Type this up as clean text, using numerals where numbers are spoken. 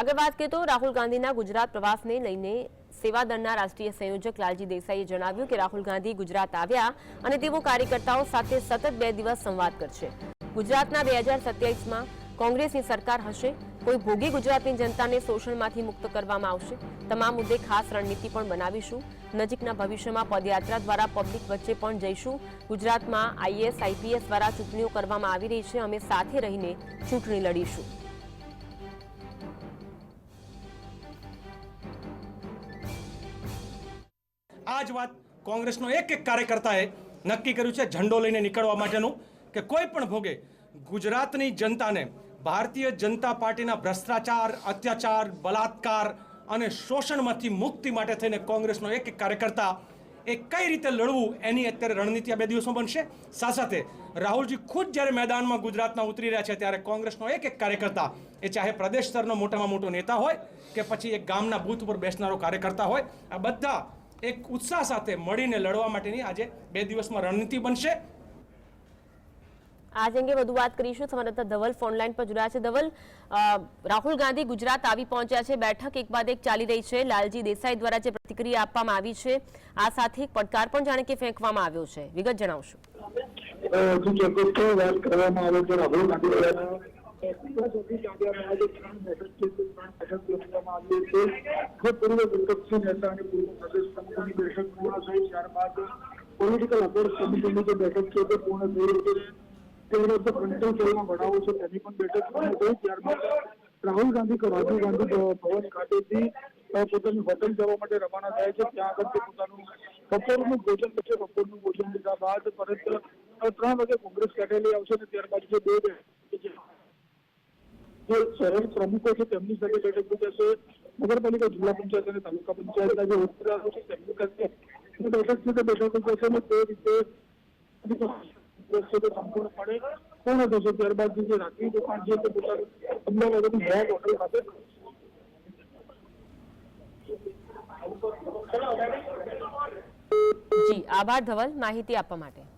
આગળ વાત કરીએ તો રાહુલ ગાંધીના ગુજરાત પ્રવાસને લઈને સેવાદળના રાષ્ટ્રીય સંયોજક લાલજી દેસાઈએ જણાવ્યું કે રાહુલ ગાંધી ગુજરાત આવ્યા અને તેઓ કાર્યકર્તાઓ સાથે સતત 2 દિવસ સંવાદ કરશે। ગુજરાતના 2027માં કોંગ્રેસની સરકાર હશે। કોઈ ભોગી ગુજરાતની જનતાને શોષણમાંથી મુક્ત કરવામાં આવશે। તમામ મુદ્દે ખાસ રણનીતિ પણ બનાવીશું। નજીકના ભવિષ્યમાં પદયાત્રા દ્વારા પબ્લિક વચ્ચે પણ જઈશું। ગુજરાતમાં આઈએએસ આઈપીએસ દ્વારા ચૂંટણીઓ કરવામાં આવી રહી છે। અમે સાથે રહીને ચૂંટણી લડીશું। आज बात कांग्रेसનો એક કાર્યકર્તાએ નક્કી કર્યું છે ઝંડો લઈને નીકળવા માટેનું કે કોઈ પણ ભોગે ગુજરાતની જનતાને ભારતીય જનતા પાર્ટીના ભ્રષ્ટાચાર, અત્યાચાર, બલાત્કાર અને શોષણમાંથી મુક્તિ માટે થઈને કોંગ્રેસનો એક કાર્યકર્તા એ કઈ રીતે લડવું એની અત્યારે રણનીતિ આ 2 દિવસમાં બનશે। સાથે રાહુલજી ખુદ જ્યારે મેદાનમાં ગુજરાતના ઉતરી રહ્યા છે ત્યારે કોંગ્રેસનો એક કાર્યકર્તા એ ચાહે પ્રદેશ સ્તરનો મોટામાં મોટો નેતા હોય કે પછી એક ગામના બૂથ ઉપર બેસનારો કાર્યકર્તા હોય, આ બધા એક ઉત્સાહ સાથે મળીને લડવા માટેની આજે 2 દિવસમાં રણનીતિ બનશે। આજ અંગે વધુ વાત કરીશું। સંવાદદાતા ધવલ ફોનલાઈન પર જોડાયા છે। ધવલ, રાહુલ ગાંધી ગુજરાત આવી પહોંચ્યા છે। બેઠક એક બાદ એક ચાલી રહી છે। લાલજી દેસાઈ દ્વારા જે પ્રતિક્રિયા આપવામાં આવી છે આ સાથે એક પડકાર પણ જાણે કે ફેંકવામાં આવ્યો છે। વિગત જણાવશો। વાત કરવામાં આવે તો રાહુલ ગાંધી पूर्व विपक्षी नेता અને પૂર્વ પ્રદેશ સમિતિની બેઠક પૂર્ણ થઈ ત્યારબાદ પોલિટિકલ અફેર્સ કમિટીની જે બેઠક છે તે પૂર્ણ થઈ રહી છે। તેનો જે કંટ્રોલ સેલનો બનાવો છે તેની પણ બેઠક પૂર્ણ થઈ ત્યારબાદ રાહુલ ગાંધી રાજીવ ગાંધી ભવન ખાતેથી પોતાની હોટેલ જવા માટે રવાના થાય છે। ત્યાં આગળ પોતાનું બપોરનું ભોજન કરશે। બપોરનું ભોજન લીધા બાદ પરત 3 વાગે કોંગ્રેસ કાર્યાલય આવશે અને ત્યારબાદ જે 2 શહેર પ્રમુખો છે તેમની સાથે બેઠક યોજાશે। નગરપાલિકા, જિલ્લા પંચાયત અને તાલુકા પંચાયતના જે હોદ્દેદારો છે તેમની સાથે બેઠક છે તે બેઠક યોજાશે અને તે રીતે સંપૂર્ણપણે પૂર્ણ થશે। ત્યારબાદ જે રાત્રિ દુકાન છે તે પોતાનું અમદાવાદની હયાત હોટલ ખાતે જી આભાર ધવલ માહિતી આપવા માટે।